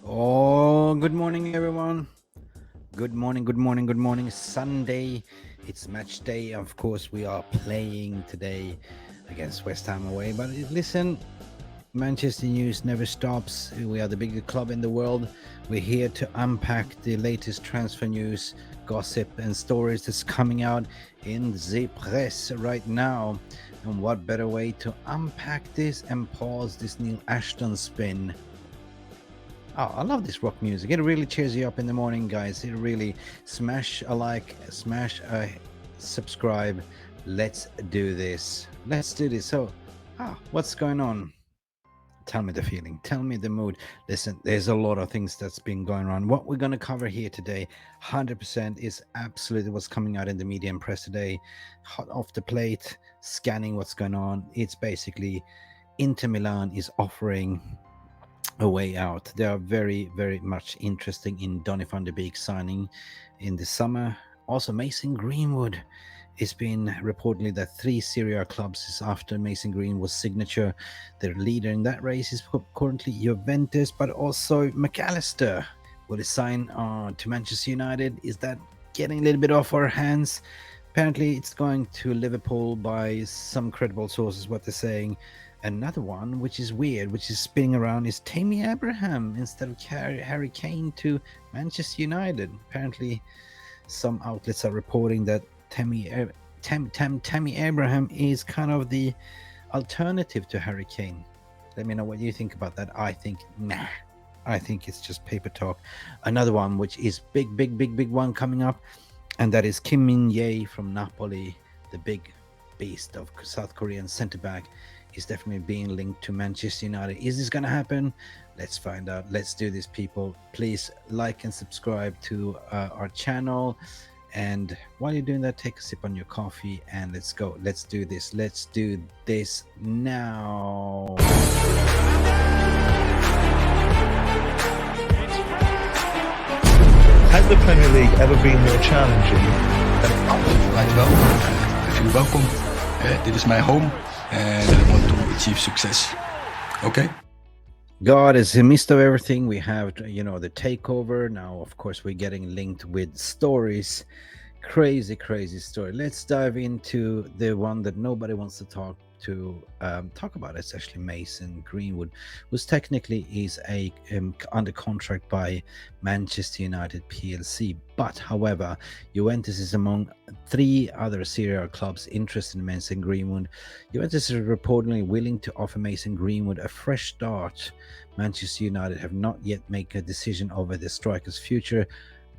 Oh, good morning, everyone. Good morning, good morning, good morning. Sunday, it's match day. Of course, we are playing today against West Ham away. But listen, Manchester news never stops. We are the biggest club in the world. We're here to unpack the latest transfer news, gossip, and stories that's coming out in the press right now. And what better way to unpack this and pause this Neil Ashton spin? Oh, I love this rock music. It really cheers you up in the morning, guys. It really smash a like, smash a subscribe. Let's do this. Let's do this. So, what's going on? Tell me the feeling. Tell me the mood. Listen, there's a lot of things that's been going on. What we're going to cover here today, 100% is absolutely what's coming out in the media and press today. Hot off the plate, scanning what's going on. It's basically Inter Milan is offering a way out. They are very, very much interesting in Donny van de Beek signing in the summer. Also, Mason Greenwood. It's been reportedly that 3 Serie A clubs is after Mason Greenwood's signature. Their leader in that race is currently Juventus, but also McAllister. Will he sign to Manchester United? Is that getting a little bit off our hands? Apparently, it's going to Liverpool by some credible sources, what they're saying. Another one, which is weird, which is spinning around, is Tammy Abraham instead of Harry Kane to Manchester United. Apparently, some outlets are reporting that Tammy Abraham is kind of the alternative to Harry Kane. Let me know what you think about that. I think, nah. I think it's just paper talk. Another one, which is big one coming up, and that is Min Jae from Napoli, the big beast of South Korean centre back, is definitely being linked to Manchester United. Is this going to happen? Let's find out. Let's do this, people. Please like and subscribe to our channel. And while you're doing that, take a sip on your coffee and let's go. Let's do this. Let's do this now. Has the Premier League ever been more challenging? Right, welkom. I feel welcome. Dit is my home and I want to achieve success. Okay? God is in the midst of everything. We have, the takeover. Now, of course, we're getting linked with stories. Crazy story. Let's dive into the one that nobody wants to talk about. It's actually Mason Greenwood, who's technically is under contract by Manchester United PLC. But however, Juventus is among 3 other Serie A clubs interested in Mason Greenwood. Juventus is reportedly willing to offer Mason Greenwood a fresh start. Manchester United have not yet made a decision over the striker's future,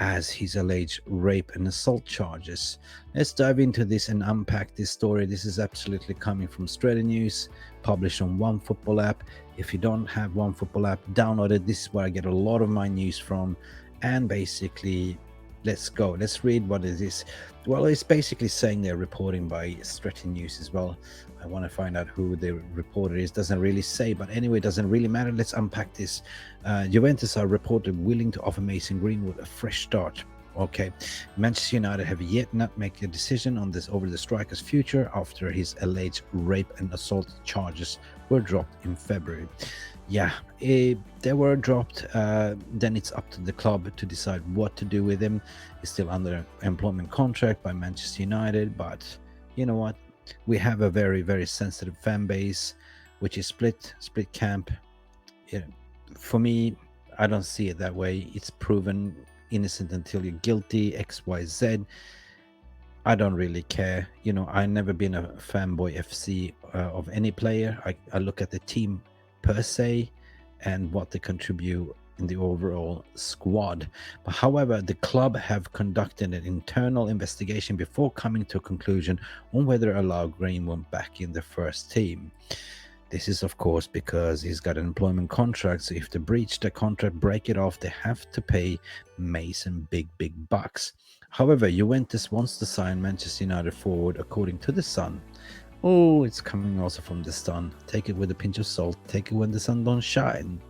as his alleged rape and assault charges. Let's dive into this and unpack this story. This is absolutely coming from Strata News, published on OneFootball app. If you don't have OneFootball app, download it. This is where I get a lot of my news from. And basically, let's go. Let's read what it is. Well, it's basically saying they're reporting by Strata News as well. I want to find out who the reporter is. Doesn't really say, but anyway, it doesn't really matter. Let's unpack this. Juventus are reported willing to offer Mason Greenwood a fresh start. Okay, Manchester United have yet not made a decision on this over the striker's future after his alleged rape and assault charges were dropped in February. Yeah, they were dropped. Then it's up to the club to decide what to do with him. He's still under employment contract by Manchester United, but you know what? We have a very, very sensitive fan base, which is split camp. For me, I don't see it that way. It's proven innocent until you're guilty, XYZ. I don't really care. I've never been a fanboy FC of any player. I look at the team per se and what they contribute in the overall squad. But however, the club have conducted an internal investigation before coming to a conclusion on whether to allow Greenwood back in the first team. This is of course because he's got an employment contract, so if they breach the contract, break it off, they have to pay Mason big bucks. However, Juventus wants to sign Manchester United forward, according to The Sun. Oh, it's coming also from The Sun. Take it with a pinch of salt. Take it when the sun don't shine.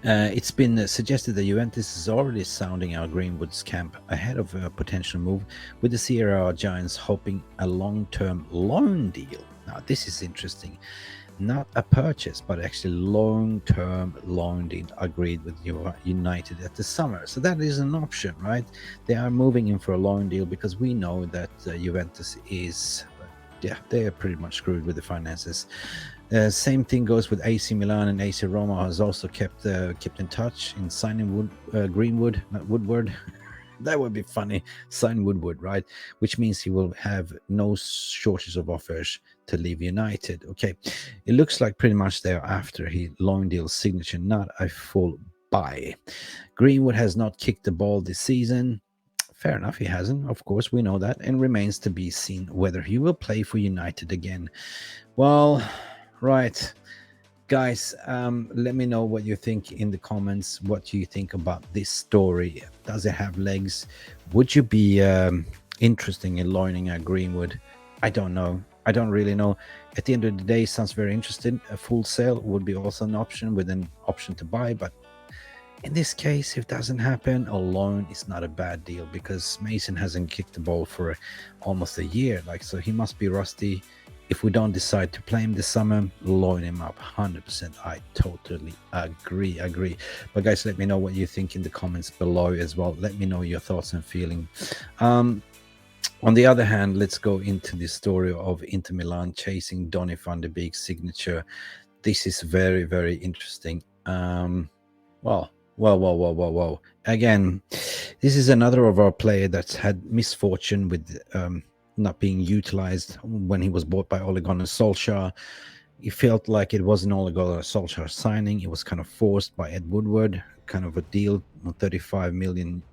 It's been suggested that Juventus is already sounding out Greenwood's camp ahead of a potential move, with the Seria A giants hoping a long-term loan deal. Now, this is interesting. not a purchase, but actually long-term loan deal agreed with United at the summer. So that is an option, right? They are moving in for a loan deal because we know that Juventus is, yeah, they are pretty much screwed with the finances. Same thing goes with AC Milan, and AC Roma has also kept in touch in signing Greenwood, not Woodward. That would be funny. Sign Woodward, right? Which means he will have no shortage of offers to leave United. Okay, it looks like pretty much they're after he loan deal signature, not a full buy. Greenwood has not kicked the ball this season. Fair enough, he hasn't. Of course, we know that, and remains to be seen whether he will play for United again. Well, right. Guys, let me know what you think in the comments. What do you think about this story? Does it have legs? Would you be interested in loaning at Greenwood? I don't know. I don't really know. At the end of the day, sounds very interesting. A full sale would be also an option with an option to buy. But in this case, if it doesn't happen, a loan is not a bad deal because Mason hasn't kicked the ball for almost a year. So he must be rusty. If we don't decide to play him this summer, loan him up 100%. I totally agree. But guys, let me know what you think in the comments below as well. Let me know your thoughts and feeling. On the other hand, let's go into the story of Inter Milan chasing Donny van de Beek's signature. This is very, very interesting. Whoa. Again, this is another of our player that's had misfortune with not being utilized when he was bought by Ole Gunnar Solskjaer. It felt like it wasn't Ole Gunnar Solskjaer signing. It was kind of forced by Ed Woodward, kind of a deal on 35 million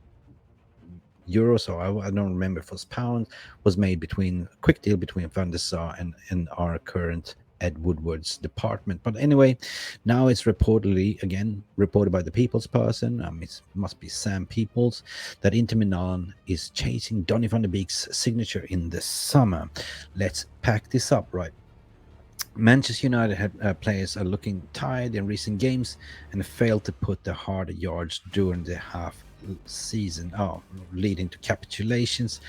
euros, so I don't remember if it was pounds, was made between a quick deal between Van der Sar and our current Ed Woodward's department. But anyway, now it's reported by the People's person, it must be Sam Peoples, that Inter Milan is chasing Donny van de Beek's signature in the summer. Let's pack this up, right? Manchester United players are looking tired in recent games and failed to put the harder yards during the half season, leading to capitulations.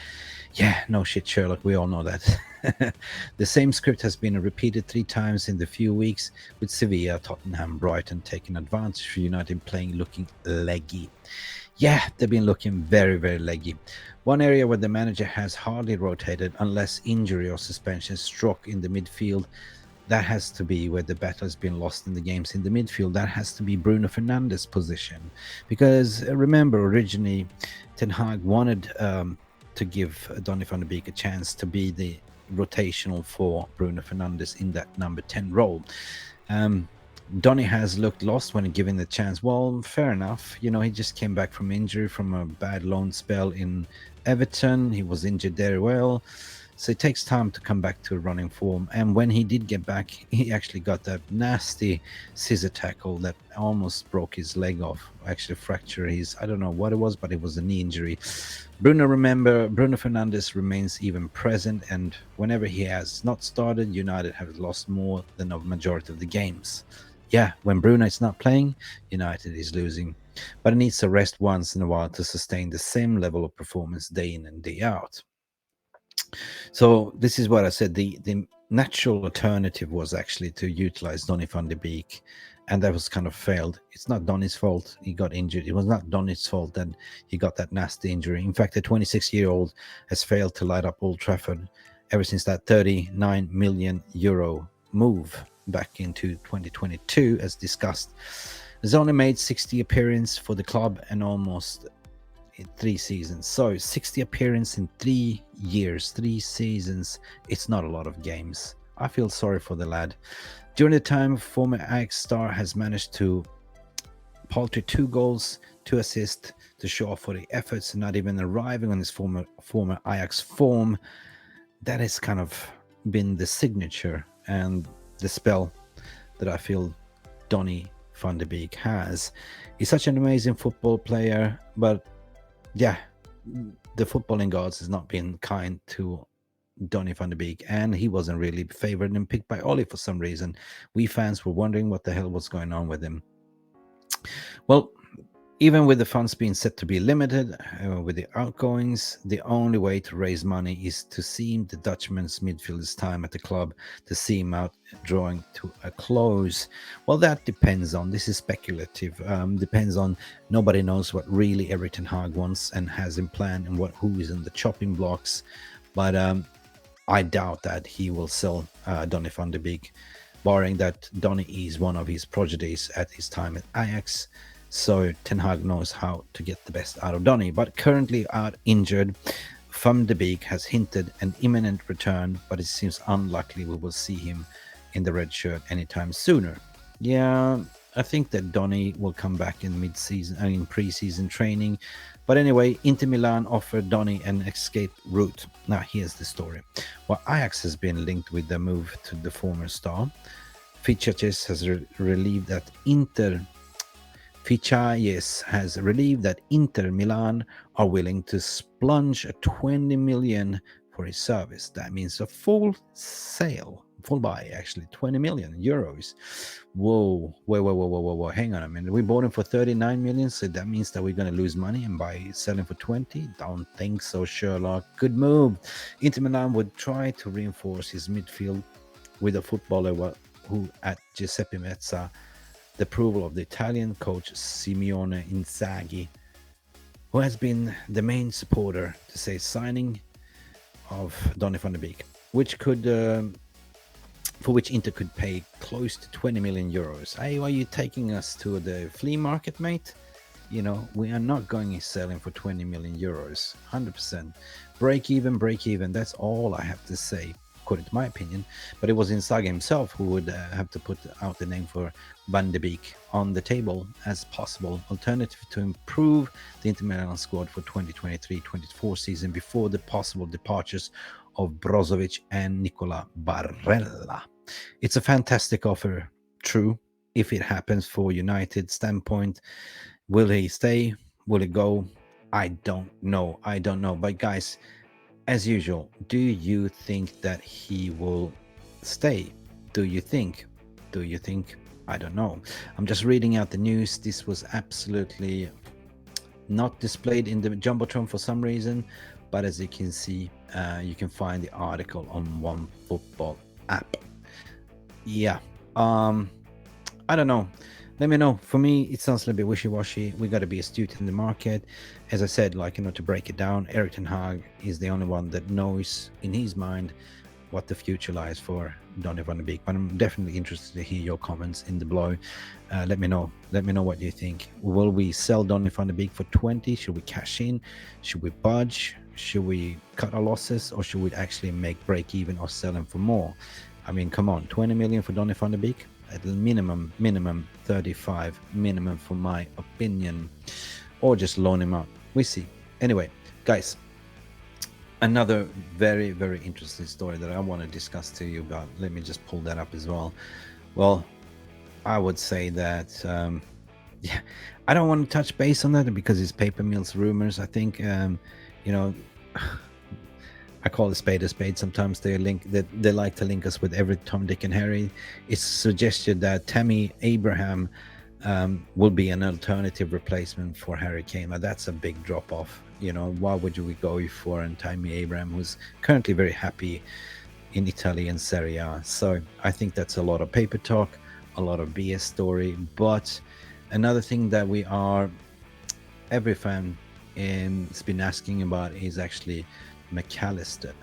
Yeah, no shit, Sherlock, we all know that. The same script has been repeated 3 times in the few weeks, with Sevilla, Tottenham, Brighton taking advantage for United looking leggy. Yeah, they've been looking very, very leggy. One area where the manager has hardly rotated unless injury or suspension struck in the midfield, that has to be where the battle has been lost in the games in the midfield. That has to be Bruno Fernandes' position. Because remember, originally, Tenhag wanted to give Donny van de Beek a chance to be the rotational for Bruno Fernandes in that number 10 role. Donny has looked lost when given the chance. Well, fair enough. He just came back from injury from a bad loan spell in Everton. He was injured there well. So it takes time to come back to running form. And when he did get back, he actually got that nasty scissor tackle that almost broke his leg off. Actually fractured his, I don't know what it was, but it was a knee injury. Bruno Fernandes remains even present. And whenever he has not started, United have lost more than a majority of the games. Yeah, when Bruno is not playing, United is losing. But it needs to rest once in a while to sustain the same level of performance day in and day out. So this is what I said. The natural alternative was actually to utilize Donny van de Beek, and that was kind of failed. It's not Donny's fault he got injured. It was not Donny's fault that he got that nasty injury. In fact, the 26-year-old has failed to light up Old Trafford ever since that 39 million euro move back into 2022, as discussed. Has only made 60 appearances for the club and almost in 3 seasons. So 60 appearances in 3 years, 3 seasons. It's not a lot of games. I feel sorry for the lad. During the time, former Ajax star has managed to paltry 2 goals, 2 assists to show off for the efforts, not even arriving on his former Ajax form. That has kind of been the signature and the spell that I feel Donny van de Beek has. He's such an amazing football player, but yeah, the footballing gods has not been kind to Donny van de Beek, and he wasn't really favored and picked by Oli for some reason. We fans were wondering what the hell was going on with him. Well, Even with the funds being set to be limited with the outgoings, the only way to raise money is to see the Dutchman's midfielder's time at the club, to see him out drawing to a close. Well, that depends on, this is speculative, depends on, nobody knows what really Erik ten Hag wants and has in plan and who is in the chopping blocks. But I doubt that he will sell Donny van de Beek, barring that Donny is one of his prodigies at his time at Ajax. So Ten Hag knows how to get the best out of Donny, but currently out injured. Van de Beek has hinted an imminent return, but it seems unlikely we will see him in the red shirt anytime sooner. Yeah, I think that Donny will come back in mid-season and in pre-season training. But anyway, Inter Milan offered Donny an escape route. Now here's the story. While Ajax has been linked with the move to the former star, Fichajes has relieved that Inter Milan are willing to splunge 20 million for his service. That means a full buy, actually, 20 million euros. Whoa, hang on a minute. We bought him for 39 million, so that means that we're going to lose money and sell him for 20? Don't think so, Sherlock. Good move. Inter Milan would try to reinforce his midfield with a footballer who, at Giuseppe Meazza, the approval of the Italian coach Simeone Inzaghi, who has been the main supporter to say signing of Donny van de Beek, for which Inter could pay close to 20 million euros. Hey, are you taking us to the flea market, mate? You know, we are not going to sell him for 20 million euros. 100%. Break even. That's all I have to say, according to my opinion. But it was Inzaghi himself who would have to put out the name for Van de Beek on the table as possible alternative to improve the Inter Milan squad for 2023-24 season before the possible departures of Brozovic and Nicola Barella. It's a fantastic offer, true, if it happens for United standpoint. Will he stay? Will he go? I don't know. But guys, as usual, do you think that he will stay? Do you think? I don't know. I'm just reading out the news. This was absolutely not displayed in the Jumbotron for some reason, but as you can see, you can find the article on OneFootball app. Yeah, I don't know. Let me know. For me, it sounds a little bit wishy-washy. We got to be astute in the market. As I said, to break it down, Erik ten Hag is the only one that knows in his mind what the future lies for Donny van de Beek. But I'm definitely interested to hear your comments in the below. Let me know what you think. Will we sell Donny van de Beek for 20? Should we cash in? Should we budge? Should we cut our losses? Or should we actually make break even or sell him for more? I mean, come on, 20 million for Donny van de Beek? At minimum 35 minimum for my opinion, or just loan him out. We see. Anyway, guys, another very, very interesting story that I want to discuss to you about. Let me just pull that up as well. Well, I would say that I don't want to touch base on that because it's paper mills rumors. I think I call a spade. Sometimes they like to link us with every Tom, Dick, and Harry. It's suggested that Tammy Abraham will be an alternative replacement for Harry Kane. Now, that's a big drop off. Why would we go for Tammy Abraham, who's currently very happy in Italy and Serie A? So I think that's a lot of paper talk, a lot of BS story. But another thing that every fan has been asking about is actually McAllister.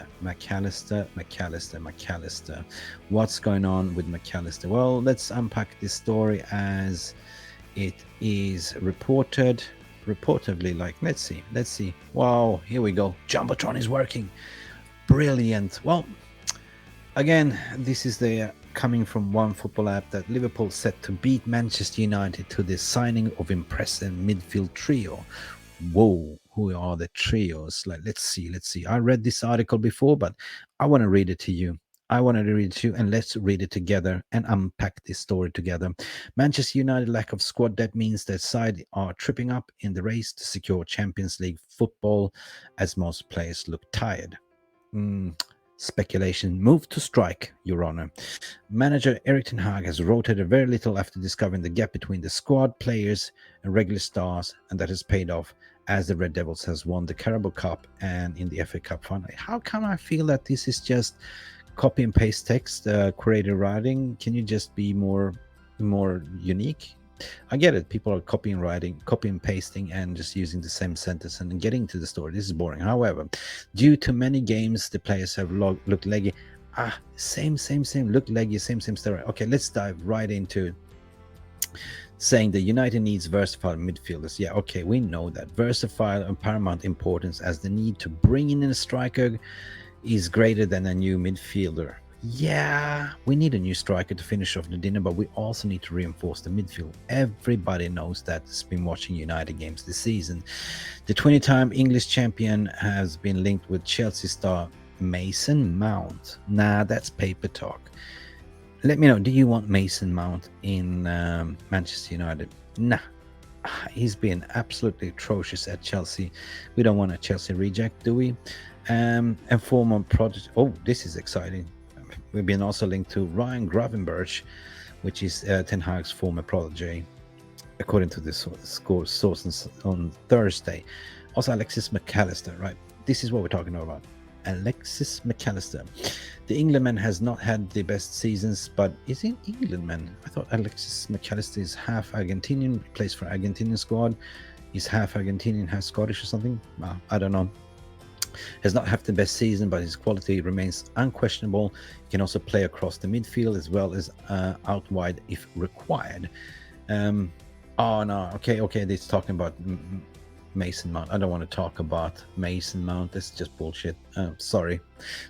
What's going on with McAllister? Well, let's unpack this story as it is reportedly. Let's see. Wow, here we go. Jumbotron is working. Brilliant. Well, again, this is coming from OneFootball app that Liverpool set to beat Manchester United to the signing of impressive midfield trio. Whoa, who are the trios? Let's see. I read this article before, but I want to read it to you. And let's read it together and unpack this story together. Manchester United lack of squad depth means their side are tripping up in the race to secure Champions League football as most players look tired. Speculation move to strike, Your Honor. Manager Erik ten Hag has rotated very little after discovering the gap between the squad players and regular stars, and that has paid off as the Red Devils has won the Carabao Cup and in the FA Cup final. How come I feel that this is just copy and paste text, creative writing? Can you just be more unique? I get it. People are copy and pasting, and just using the same sentence and getting to the story. This is boring. However, due to many games, the players have looked leggy. Same. Look leggy, same story. Okay, let's dive right into saying the United needs versatile midfielders. Yeah, okay, we know that versatile and paramount importance, as the need to bring in a striker is greater than a new midfielder. Yeah, we need a new striker to finish off the dinner, but we also need to reinforce the midfield. Everybody knows that has been watching United games this season. The 20-time English champion has been linked with Chelsea star Mason Mount. Nah, that's paper talk. Let me know, do you want Mason Mount in Manchester United? Nah, he's been absolutely atrocious at Chelsea. We don't want a Chelsea reject, do we? And former project. Oh, this is exciting. We've been also linked to Ryan Gravenberch, which is Ten Hag's former protege, according to the sources on Thursday. Also, Alexis McAllister, right? This is what we're talking about. Alexis McAllister. The Englandman has not had the best seasons, but is he an Englandman? I thought Alexis McAllister is half Argentinian, plays for Argentinian squad. He's half Argentinian, half Scottish or something. I don't know. Has not had the best season, but his quality remains unquestionable. He can also play across the midfield as well as out wide if required. Oh no, okay, this is talking about Mason Mount. I don't want to talk about Mason Mount. This is just bullshit. Sorry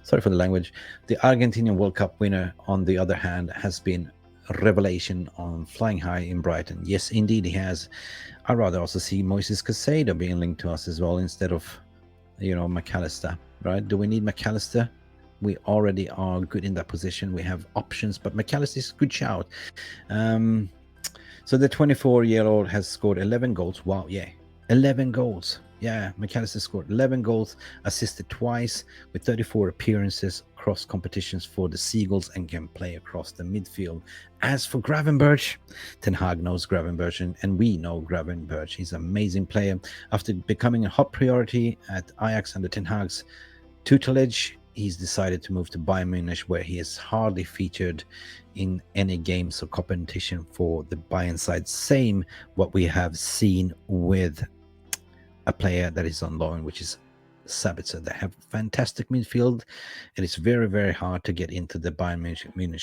for the language. The Argentinian World Cup winner, on the other hand, has been a revelation on flying high in Brighton. Yes, indeed he has. I'd rather also see Moises Caicedo being linked to us as well instead of McAllister, right? Do we need McAllister? We already are good in that position. We have options, but McAllister is a good shout. So the 24-year-old has scored 11 goals. Wow, yeah. 11 goals. Yeah, McAllister scored 11 goals, assisted twice with 34 appearances across competitions for the Seagulls, and can play across the midfield. As for Gravenberch, Ten Hag knows Gravenberch, and we know Gravenberch. He's an amazing player. After becoming a hot priority at Ajax under Ten Hag's tutelage, he's decided to move to Bayern Munich, where he has hardly featured in any games or competition for the Bayern side. Same what we have seen with a player that is on loan, which is Sabitzer. They have fantastic midfield, and it's very, very hard to get into the Bayern Munich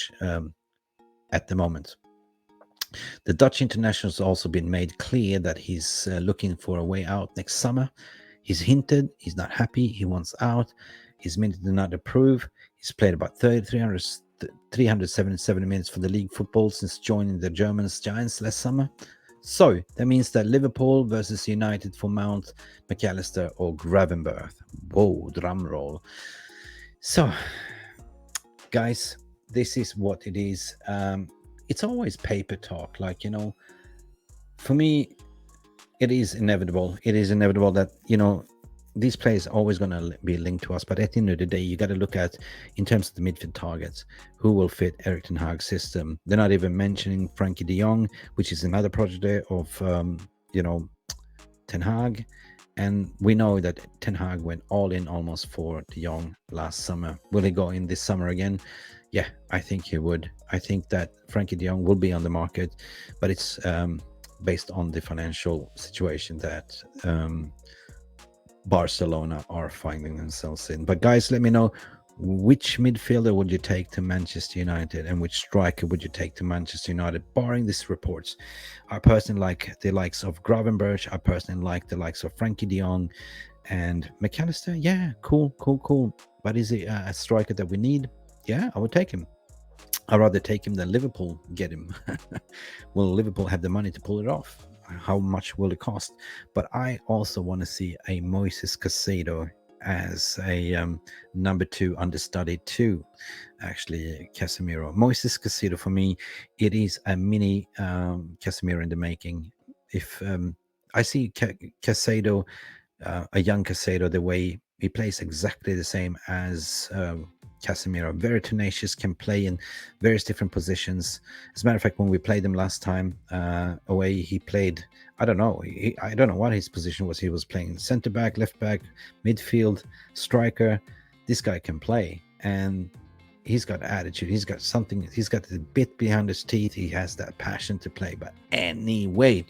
at the moment. The Dutch international has also been made clear that he's looking for a way out next summer. He's hinted he's not happy, he wants out. His minutes do not approve. He's played about 377 minutes for the league football since joining the German Giants last summer. So that means that Liverpool versus United for Mount, McAllister, or Gravenberch. Whoa, drum roll. So, guys, this is what it is. It's always paper talk. For me, it is inevitable. It is inevitable that, these players are always going to be linked to us. But at the end of the day, you got to look at, in terms of the midfield targets, who will fit Erik ten Hag's system. They're not even mentioning Frankie de Jong, which is another project of, Ten Hag. And we know that Ten Hag went all in almost for de Jong last summer. Will he go in this summer again? Yeah, I think he would. I think that Frankie de Jong will be on the market, but it's based on the financial situation that Barcelona are finding themselves in. But guys, let me know, which midfielder would you take to Manchester United, and which striker would you take to Manchester United, barring these reports? I personally like the likes of Gravenberch. I personally like the likes of Frankie de Jong and McAllister. Yeah, cool. But is he a striker that we need? Yeah, I would take him. I'd rather take him than Liverpool get him. Will Liverpool have the money to pull it off? How much will it cost? But I also want to see a Moises Caicedo as a number 2 understudy to actually Casemiro. Moises Caicedo, for me, it is a mini Casemiro in the making. If I see Caicedo, a young Caicedo, the way he plays exactly the same as Casemiro, very tenacious, can play in various different positions. As a matter of fact, when we played him last time away, he played, I don't know, I don't know what his position was. He was playing center back, left back, midfield, striker. This guy can play, and he's got attitude. He's got something. He's got the bit behind his teeth. He has that passion to play. But anyway,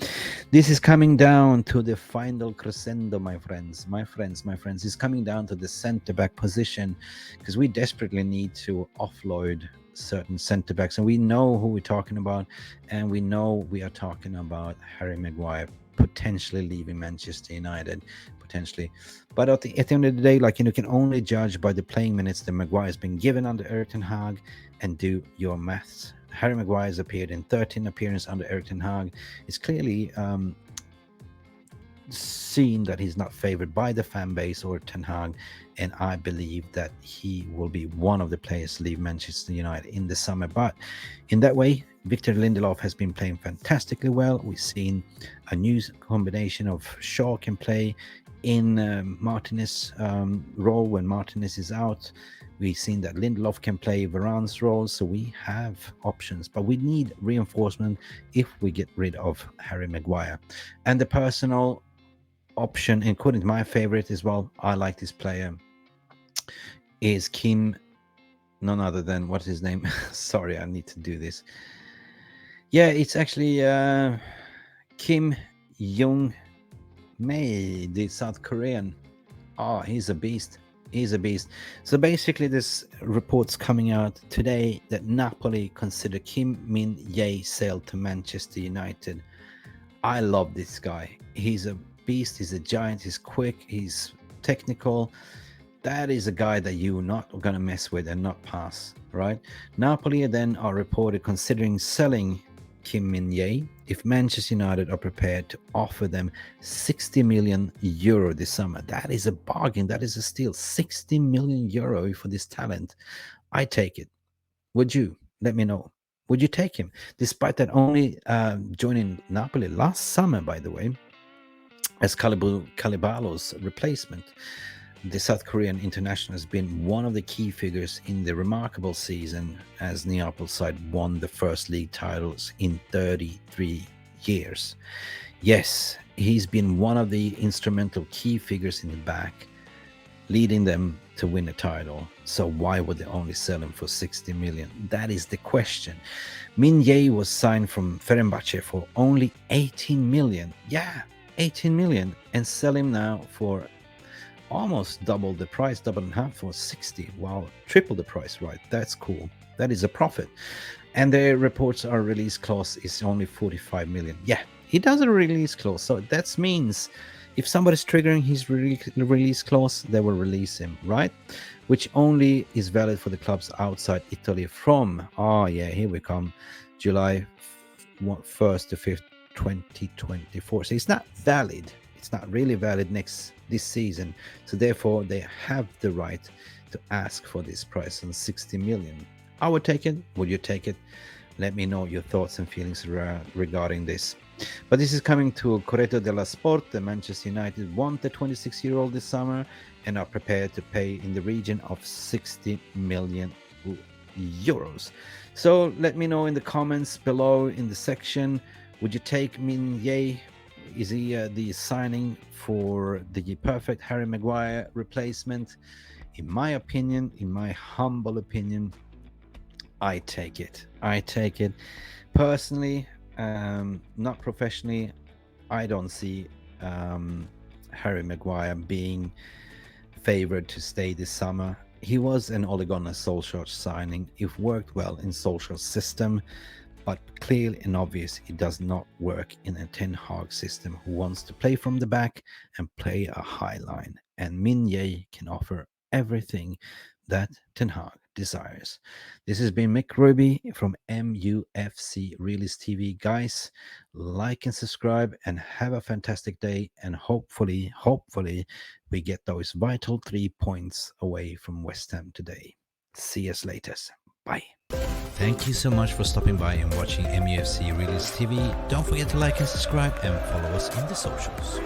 this is coming down to the final crescendo, my friends. It's coming down to the center back position, because we desperately need to offload certain center backs, and we know who we're talking about, and we know we are talking about Harry Maguire potentially leaving Manchester United. Potentially, but at the end of the day, like, you can only judge by the playing minutes that Maguire has been given under Erik ten Hag, and do your maths. Harry Maguire has appeared in 13 appearances under Erik ten Hag. It's clearly seen that he's not favored by the fan base or ten Hag, and I believe that he will be one of the players to leave Manchester United in the summer. But in that way, Victor Lindelof has been playing fantastically well. We've seen a new combination of Shaw can play in Martinez's role when Martinez is out. We've seen that Lindelof can play Varane's role, so we have options, but we need reinforcement if we get rid of Harry Maguire. And the personal option, including my favorite as well, I like this player, is Kim, none other than, what's his name? Sorry, I need to do this. Yeah, it's actually Kim Jong May, the South Korean. Oh, he's a beast. He's a beast. So basically, this report's coming out today that Napoli consider Min Jae sale to Manchester United. I love this guy. He's a beast. He's a giant. He's quick. He's technical. That is a guy that you're not going to mess with and not pass, right? Napoli then are reported considering selling Min Jae if Manchester United are prepared to offer them 60 million euro this summer. That is a bargain. That is a steal. 60 million euro for this talent. I take it. Would you? Let me know. Would you take him? Despite that only joining Napoli last summer, by the way, as Kalibalo's replacement. The South Korean international has been one of the key figures in the remarkable season as Napoli side won the first league titles in 33 years. Yes, he's been one of the instrumental key figures in the back, leading them to win a title. So why would they only sell him for 60 million? That is the question. Min Jae was signed from Fenerbahce for only 18 million. Yeah, 18 million, and sell him now for almost double the price, double and a half, for 60. Wow, triple the price, right? That's cool. That is a profit. And the reports are release clause is only 45 million. Yeah, he does a release clause. So that means if somebody's triggering his release clause, they will release him, right? Which only is valid for the clubs outside Italy from, here we come, July 1st to 5th, 2024. So it's not valid. It's not really valid this season, so therefore they have the right to ask for this price on 60 million. I would take it. Would you take it? Let me know your thoughts and feelings regarding this. But this is coming to Corretto dello Sport. The Manchester United want the 26-year-old this summer and are prepared to pay in the region of 60 million euros. So let me know in the comments below in the section. Would you take Min Jae? Is he the signing for the perfect Harry Maguire replacement? In my opinion, in my humble opinion, I take it. I take it. Personally, not professionally, I don't see Harry Maguire being favored to stay this summer. He was an Ole Gunnar Solskjaer signing. It worked well in Solskjaer's system, but clearly and obvious it does not work in a Ten Hag system who wants to play from the back and play a high line. And Min Jae can offer everything that Ten Hag desires. This has been Mick from Mufc Realist TV. Guys, like and subscribe and have a fantastic day. And hopefully we get those vital 3 points away from West Ham today. See us later. Bye. Thank you so much for stopping by and watching Mufc Realist TV. Don't forget to like and subscribe and follow us on the socials.